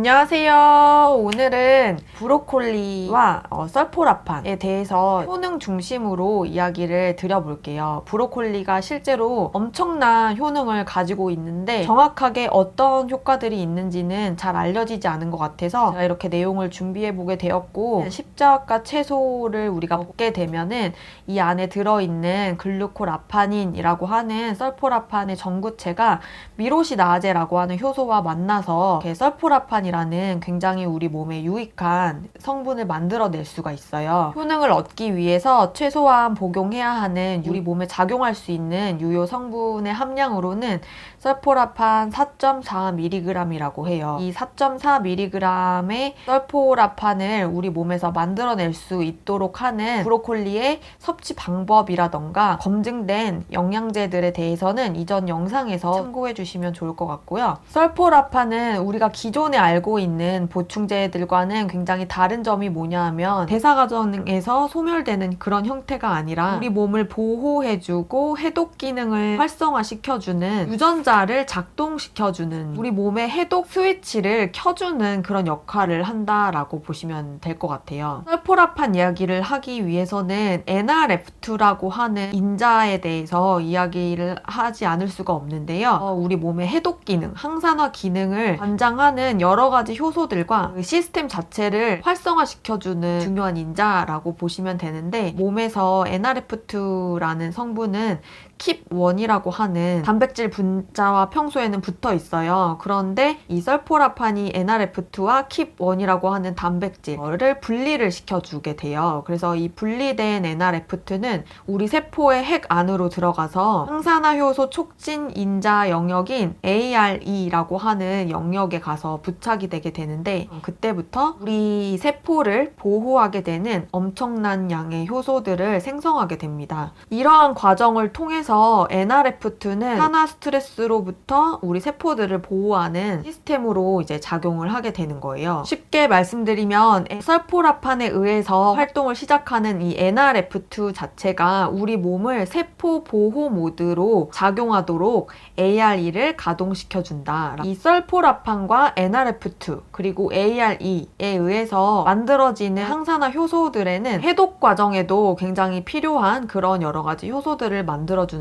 안녕하세요. 오늘은 브로콜리와 설포라판에 대해서 효능 중심으로 이야기를 드려볼게요. 브로콜리가 실제로 엄청난 효능을 가지고 있는데 정확하게 어떤 효과들이 있는지는 잘 알려지지 않은 것 같아서 제가 이렇게 내용을 준비해보게 되었고, 십자가 채소를 우리가 먹게 되면은 이 안에 들어있는 글루코라파닌이라고 하는 설포라판의 전구체가 미로시나제라고 하는 효소와 만나서 설포라판이라는 굉장히 우리 몸에 유익한 성분을 만들어낼 수가 있어요. 효능을 얻기 위해서 최소한 복용해야 하는 우리 몸에 작용할 수 있는 유효 성분의 함량으로는 설포라판 4.4mg이라고 해요. 이 4.4mg의 설포라판을 우리 몸에서 만들어낼 수 있도록 하는 브로콜리의 섭취 방법이라던가 검증된 영양제들에 대해서는 이전 영상에서 참고해 주시면 좋을 것 같고요. 설포라판은 우리가 기존에 알고 있는 보충제들과는 굉장히 다른 점이 뭐냐 하면 대사 과정에서 소멸되는 그런 형태가 아니라 우리 몸을 보호해주고 해독 기능을 활성화시켜주는 유전자를 작동시켜주는 우리 몸의 해독 스위치를 켜주는 그런 역할을 한다라고 보시면 될 것 같아요. 설포라판 이야기를 하기 위해서는 NRF2라고 하는 인자에 대해서 이야기를 하지 않을 수가 없는데요. 우리 몸의 해독 기능, 항산화 기능을 관장하는 여러 가지 효소들과 그 시스템 자체를 활성화시켜주는 중요한 인자라고 보시면 되는데, 몸에서 NRF2라는 성분은 킵1이라고 하는 단백질 분자와 평소에는 붙어 있어요. 그런데 이 설포라판이 NRF2와 킵1이라고 하는 단백질을 분리를 시켜주게 돼요. 그래서 이 분리된 NRF2는 우리 세포의 핵 안으로 들어가서 항산화 효소 촉진 인자 영역인 ARE라고 하는 영역에 가서 부착이 되게 되는데, 그때부터 우리 세포를 보호하게 되는 엄청난 양의 효소들을 생성하게 됩니다. 이러한 과정을 통해서 NRF2는 산화 스트레스로부터 우리 세포들을 보호하는 시스템으로 이제 작용을 하게 되는 거예요. 쉽게 말씀드리면 설포라판에 의해서 활동을 시작하는 이 NRF2 자체가 우리 몸을 세포 보호 모드로 작용하도록 ARE를 가동시켜준다. 이 설포라판과 NRF2 그리고 ARE에 의해서 만들어지는 항산화 효소들에는 해독 과정에도 굉장히 필요한 그런 여러 가지 효소들을 만들어주는데요.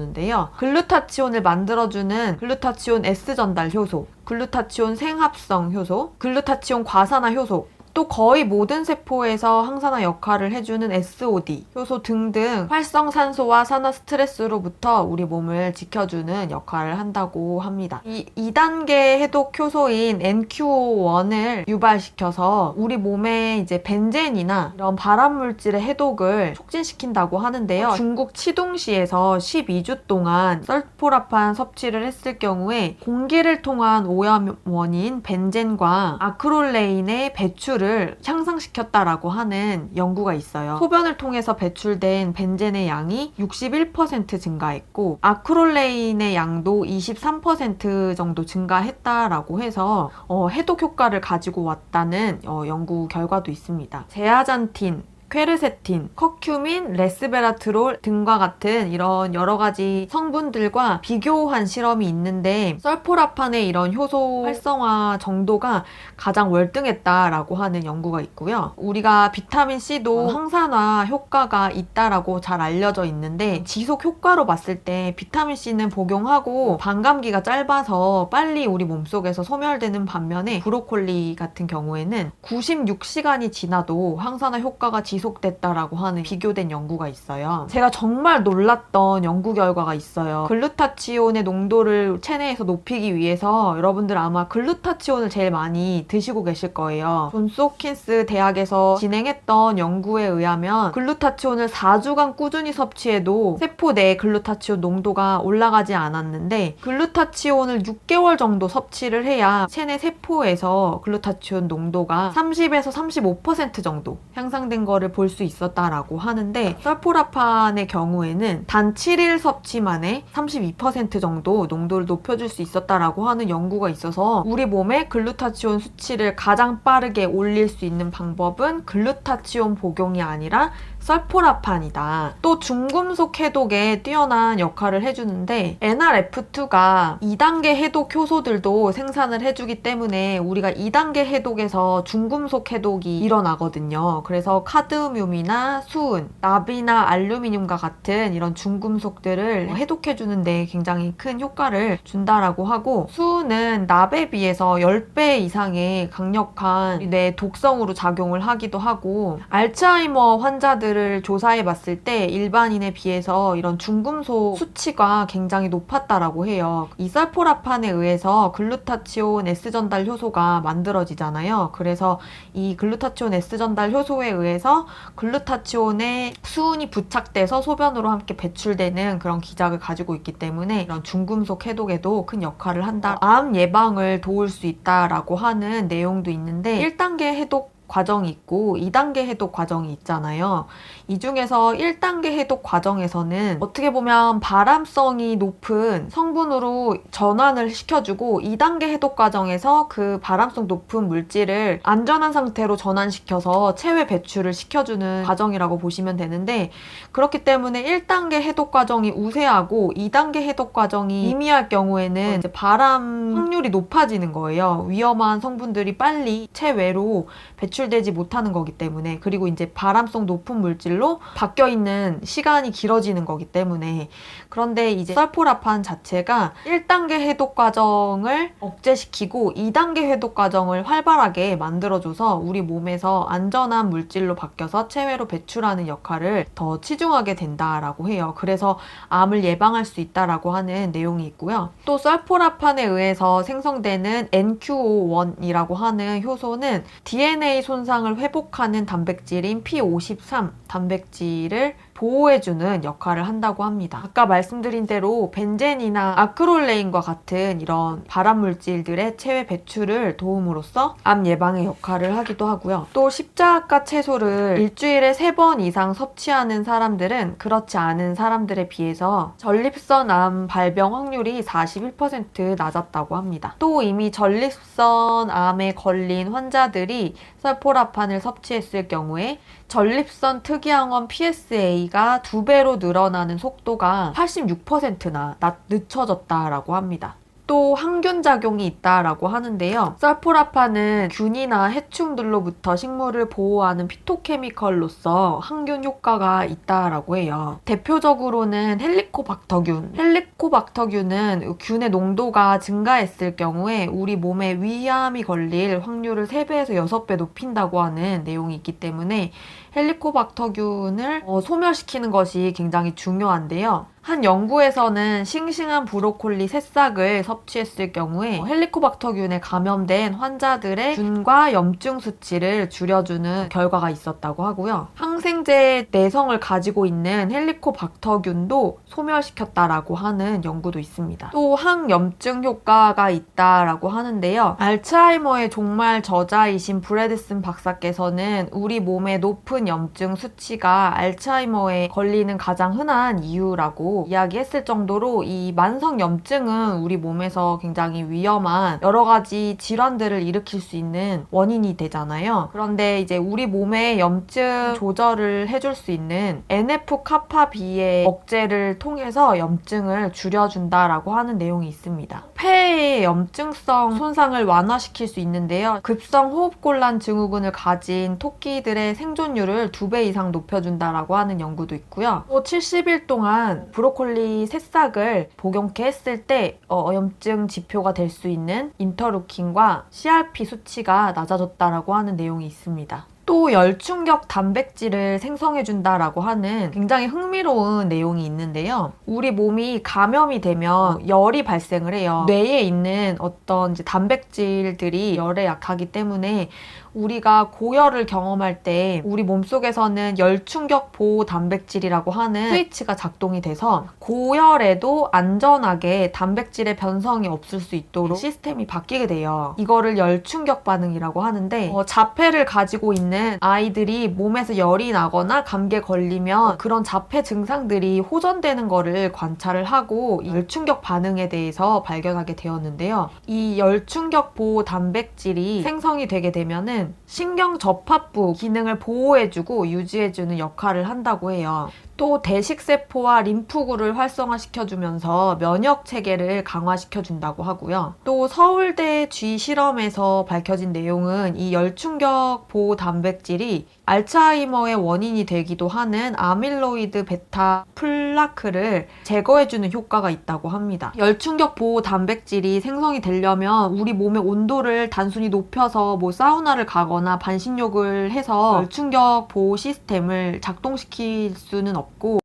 글루타치온을 만들어주는 글루타치온 S 전달 효소, 글루타치온 생합성 효소, 글루타치온 과산화 효소, 또 거의 모든 세포에서 항산화 역할을 해주는 SOD 효소 등등 활성산소와 산화 스트레스로부터 우리 몸을 지켜주는 역할을 한다고 합니다. 이 2단계 해독 효소인 NQO1을 유발시켜서 우리 몸에 이제 벤젠이나 이런 발암물질의 해독을 촉진시킨다고 하는데요. 중국 치동시에서 12주 동안 설포라판 섭취를 했을 경우에 공기를 통한 오염원인 벤젠과 아크롤레인의 배출을 향상시켰다라고 하는 연구가 있어요. 소변을 통해서 배출된 벤젠의 양이 61% 증가했고 아크롤레인의 양도 23% 정도 증가했다라고 해서 해독 효과를 가지고 왔다는 연구 결과도 있습니다. 제아잔틴, 퀘르세틴, 커큐민, 레스베라트롤 등과 같은 이런 여러 가지 성분들과 비교한 실험이 있는데 설포라판의 이런 효소 활성화 정도가 가장 월등했다라고 하는 연구가 있고요. 우리가 비타민C도 항산화 효과가 있다라고 잘 알려져 있는데 지속 효과로 봤을 때 비타민C는 복용하고 반감기가 짧아서 빨리 우리 몸속에서 소멸되는 반면에 브로콜리 같은 경우에는 96시간이 지나도 항산화 효과가 지속됐다라고 하는 비교된 연구가 있어요. 제가 정말 놀랐던 연구 결과가 있어요. 글루타치온의 농도를 체내에서 높이기 위해서 여러분들 아마 글루타치온을 제일 많이 드시고 계실 거예요. 존스 홉킨스 대학에서 진행했던 연구에 의하면 글루타치온을 4주간 꾸준히 섭취해도 세포 내 글루타치온 농도가 올라가지 않았는데 글루타치온을 6개월 정도 섭취를 해야 체내 세포에서 글루타치온 농도가 30에서 35% 정도 향상된 거를 볼 수 있었다라고 하는데, 설포라판의 경우에는 단 7일 섭취만에 32% 정도 농도를 높여줄 수 있었다라고 하는 연구가 있어서 우리 몸의 글루타치온 수치를 가장 빠르게 올릴 수 있는 방법은 글루타치온 복용이 아니라 설포라판이다. 또 중금속 해독에 뛰어난 역할을 해주는데 NRF2가 2단계 해독 효소들도 생산을 해주기 때문에 우리가 2단계 해독에서 중금속 해독이 일어나거든요. 그래서 카드뮴이나 수은, 납이나 알루미늄과 같은 이런 중금속들을 해독해주는데 굉장히 큰 효과를 준다라고 하고, 수은은 납에 비해서 10배 이상의 강력한 뇌 독성으로 작용을 하기도 하고, 알츠하이머 환자들을 조사해 봤을 때 일반인에 비해서 이런 중금속 수치가 굉장히 높았다라고 해요. 이 설포라판에 의해서 글루타치온 S 전달 효소가 만들어지잖아요. 그래서 이 글루타치온 S 전달 효소에 의해서 글루타치온에 수은이 부착돼서 소변으로 함께 배출되는 그런 기작을 가지고 있기 때문에 이런 중금속 해독에도 큰 역할을 한다. 암 예방을 도울 수 있다라고 하는 내용도 있는데, 1단계 해독 과정이 있고 2단계 해독 과정이 있잖아요. 이 중에서 1단계 해독 과정에서는 어떻게 보면 발암성이 높은 성분으로 전환을 시켜주고, 2단계 해독 과정에서 그 발암성 높은 물질을 안전한 상태로 전환시켜서 체외 배출을 시켜주는 과정이라고 보시면 되는데, 그렇기 때문에 1단계 해독 과정이 우세하고 2단계 해독 과정이 미미할 경우에는 이제 발암 확률이 높아지는 거예요. 위험한 성분들이 빨리 체외로 배출되지 못하는 거기 때문에, 그리고 이제 발암성 높은 물질로 바뀌어 있는 시간이 길어지는 거기 때문에. 그런데 이제 설포라판 자체가 1단계 해독 과정을 억제시키고 2단계 해독 과정을 활발하게 만들어줘서 우리 몸에서 안전한 물질로 바뀌어서 체외로 배출하는 역할을 더 치중하게 된다라고 해요. 그래서 암을 예방할 수 있다라고 하는 내용이 있고요. 또 설포라판에 의해서 생성되는 NQO1이라고 하는 효소는 DNA 손상을 회복하는 단백질인 P53 단백질을 보호해주는 역할을 한다고 합니다. 아까 말씀드린 대로 벤젠이나 아크롤레인과 같은 이런 발암물질들의 체외 배출을 도움으로써 암 예방의 역할을 하기도 하고요. 또 십자가 채소를 일주일에 3번 이상 섭취하는 사람들은 그렇지 않은 사람들에 비해서 전립선 암 발병 확률이 41% 낮았다고 합니다. 또 이미 전립선 암에 걸린 환자들이 설포라판을 섭취했을 경우에 전립선 특이항원 PSA가 2배로 늘어나는 속도가 86%나 늦춰졌다라고 합니다. 또 항균 작용이 있다라고 하는데요. 설포라판은 균이나 해충들로부터 식물을 보호하는 피토케미컬로서 항균 효과가 있다라고 해요. 대표적으로는 헬리코박터균. 헬리코박터균은 균의 농도가 증가했을 경우에 우리 몸에 위암이 걸릴 확률을 3배에서 6배 높인다고 하는 내용이 있기 때문에 헬리코박터균을 소멸시키는 것이 굉장히 중요한데요. 한 연구에서는 싱싱한 브로콜리 새싹을 섭취했을 경우에 헬리코박터균에 감염된 환자들의 균과 염증 수치를 줄여주는 결과가 있었다고 하고요. 항생제 내성을 가지고 있는 헬리코박터균도 소멸시켰다라고 하는 연구도 있습니다. 또 항염증 효과가 있다라고 하는데요. 알츠하이머의 종말 저자이신 브래드슨 박사께서는 우리 몸의 높은 염증 수치가 알츠하이머에 걸리는 가장 흔한 이유라고 이야기했을 정도로 이 만성 염증은 우리 몸에서 굉장히 위험한 여러 가지 질환들을 일으킬 수 있는 원인이 되잖아요. 그런데 이제 우리 몸의 염증 조절을 해줄 수 있는 NF-kappaB의 억제를 통해서 염증을 줄여준다라고 하는 내용이 있습니다. 폐의 염증성 손상을 완화시킬 수 있는데요. 급성 호흡곤란 증후군을 가진 토끼들의 생존율을 2배 이상 높여준다라고 하는 연구도 있고요. 또 70일 동안 브로콜리 새싹을 복용케 했을 때 염증 지표가 될 수 있는 인터루킨과 CRP 수치가 낮아졌다라고 하는 내용이 있습니다. 또 열충격 단백질을 생성해준다라고 하는 굉장히 흥미로운 내용이 있는데요. 우리 몸이 감염이 되면 열이 발생을 해요. 뇌에 있는 어떤 이제 단백질들이 열에 약하기 때문에 우리가 고열을 경험할 때 우리 몸속에서는 열충격 보호 단백질이라고 하는 스위치가 작동이 돼서 고열에도 안전하게 단백질의 변성이 없을 수 있도록 시스템이 바뀌게 돼요. 이거를 열충격 반응이라고 하는데 자폐를 가지고 있는 아이들이 몸에서 열이 나거나 감기에 걸리면 그런 자폐 증상들이 호전되는 거를 관찰을 하고 이 열충격 반응에 대해서 발견하게 되었는데요. 이 열충격 보호 단백질이 생성이 되게 되면은 내용은 신경접합부 기능을 보호해주고 유지해주는 역할을 한다고 해요. 또 대식세포와 림프구를 활성화시켜주면서 면역체계를 강화시켜준다고 하고요. 또 서울대 쥐 실험에서 밝혀진 내용은 이 열충격 보호 단백질이 알츠하이머의 원인이 되기도 하는 아밀로이드 베타 플라크를 제거해주는 효과가 있다고 합니다. 열충격 보호 단백질이 생성이 되려면 우리 몸의 온도를 단순히 높여서 사우나를 가거나 반신욕을 해서 열충격 보호 시스템을 작동시킬 수는 없고,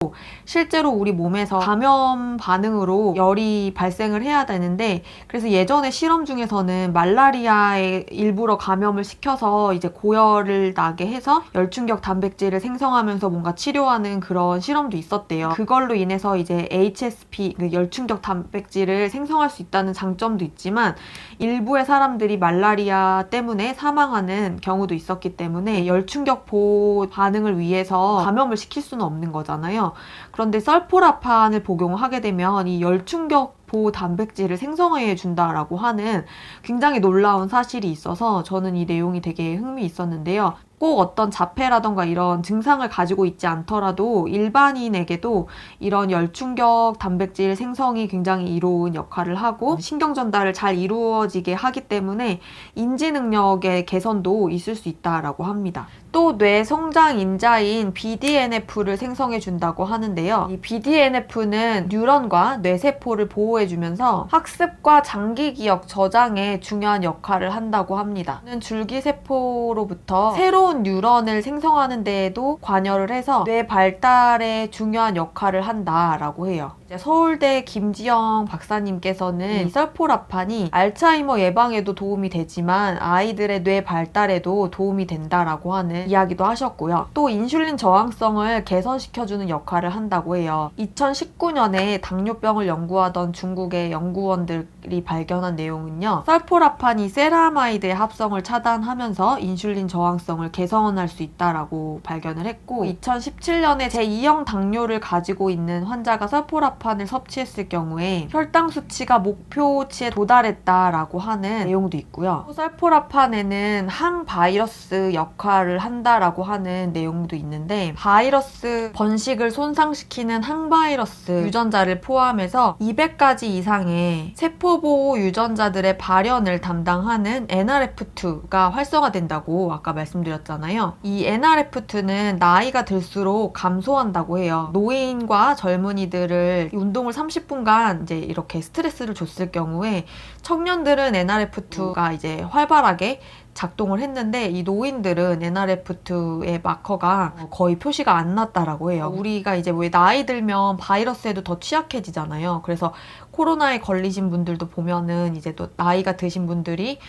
실제로 우리 몸에서 감염 반응으로 열이 발생을 해야 되는데, 그래서 예전에 실험 중에서는 말라리아에 일부러 감염을 시켜서 이제 고열을 나게 해서 열충격 단백질을 생성하면서 뭔가 치료하는 그런 실험도 있었대요. 그걸로 인해서 이제 HSP, 열충격 단백질을 생성할 수 있다는 장점도 있지만 일부의 사람들이 말라리아 때문에 사망하는 경우도 있었기 때문에 열충격 보호 반응을 위해서 감염을 시킬 수는 없는 거잖아요. 그런데 설포라판을 복용하게 되면 이 열충격 보호 단백질을 생성해 준다라고 하는 굉장히 놀라운 사실이 있어서 저는 이 내용이 되게 흥미있었는데요. 꼭 어떤 자폐라던가 이런 증상을 가지고 있지 않더라도 일반인에게도 이런 열충격 단백질 생성이 굉장히 이로운 역할을 하고 신경 전달을 잘 이루어지게 하기 때문에 인지 능력의 개선도 있을 수 있다라고 합니다. 또 뇌 성장 인자인 BDNF를 생성해 준다고 하는데요. 이 BDNF는 뉴런과 뇌세포를 보호해 주면서 학습과 장기 기억 저장에 중요한 역할을 한다고 합니다. 줄기세포로부터 새로운 뉴런을 생성하는 데에도 관여를 해서 뇌 발달에 중요한 역할을 한다라고 해요. 서울대 김지영 박사님께서는 이 설포라판이 알츠하이머 예방에도 도움이 되지만 아이들의 뇌 발달에도 도움이 된다라고 하는 이야기도 하셨고요. 또 인슐린 저항성을 개선시켜주는 역할을 한다고 해요. 2019년에 당뇨병을 연구하던 중국의 연구원들이 발견한 내용은요, 설포라판이 세라마이드의 합성을 차단하면서 인슐린 저항성을 개선할 수 있다라고 발견을 했고, 2017년에 제2형 당뇨를 가지고 있는 환자가 설포라판을 섭취했을 경우에 혈당 수치가 목표치에 도달했다라고 하는 내용도 있고요. 설포라판에는 항바이러스 역할을 한다라고 하는 내용도 있는데, 바이러스 번식을 손상시키는 항바이러스 유전자를 포함해서 200가지 이상의 세포보호 유전자들의 발현을 담당하는 NRF2가 활성화된다고 아까 말씀드렸잖아요. 이 NRF2는 나이가 들수록 감소한다고 해요. 노인과 젊은이들을 운동을 30분간 이제 이렇게 스트레스를 줬을 경우에 청년들은 NRF2가 이제 활발하게 작동을 했는데 이 노인들은 NRF2의 마커가 거의 표시가 안 났다라고 해요. 우리가 이제 왜 나이 들면 바이러스에도 더 취약해지잖아요. 그래서 코로나에 걸리신 분들도 보면은 이제 또 나이가 드신 분들이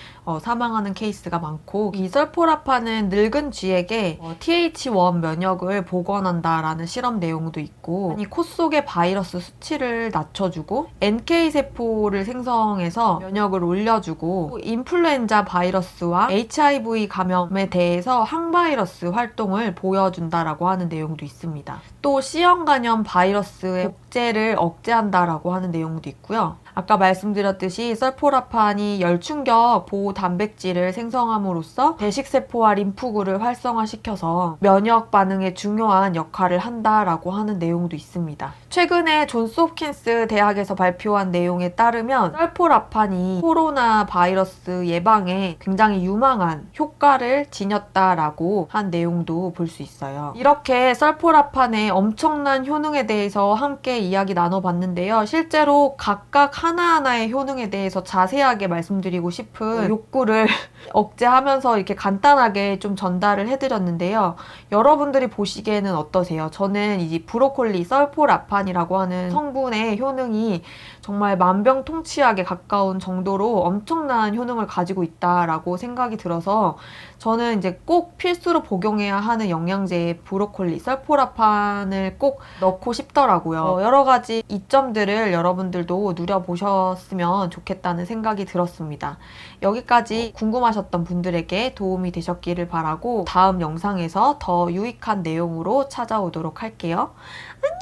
사망하는 케이스가 많고, 이 설포라판은 늙은 쥐에게 TH1 면역을 복원한다라는 실험 내용도 있고, 이 코 속의 바이러스 수치를 낮춰주고 NK세포를 생성해서 면역을 올려주고, 인플루엔자 바이러스와 HIV 감염에 대해서 항바이러스 활동을 보여준다라고 하는 내용도 있습니다. 또 C형 간염 바이러스의 복제를 억제한다라고 하는 내용도 있고요. 아까 말씀드렸듯이 설포라판이 열충격 보호 단백질을 생성함으로써 대식세포와 림프구를 활성화시켜서 면역 반응에 중요한 역할을 한다라고 하는 내용도 있습니다. 최근에 존스홉킨스 대학에서 발표한 내용에 따르면 설포라판이 코로나 바이러스 예방에 굉장히 유망한 효과를 지녔다라고 한 내용도 볼 수 있어요. 이렇게 설포라판의 엄청난 효능에 대해서 함께 이야기 나눠봤는데요. 실제로 각각 하나하나의 효능에 대해서 자세하게 말씀드리고 싶은 욕구를 억제하면서 이렇게 간단하게 좀 전달을 해드렸는데요. 여러분들이 보시기에는 어떠세요? 저는 이 브로콜리 설포라판이라고 하는 성분의 효능이 정말 만병통치약에 가까운 정도로 엄청난 효능을 가지고 있다라고 생각이 들어서 저는 이제 꼭 필수로 복용해야 하는 영양제에 브로콜리, 설포라판을 꼭 넣고 싶더라고요. 여러 가지 이점들을 여러분들도 누려보셨으면 좋겠다는 생각이 들었습니다. 여기까지 궁금하셨던 분들에게 도움이 되셨기를 바라고 다음 영상에서 더 유익한 내용으로 찾아오도록 할게요. 안녕!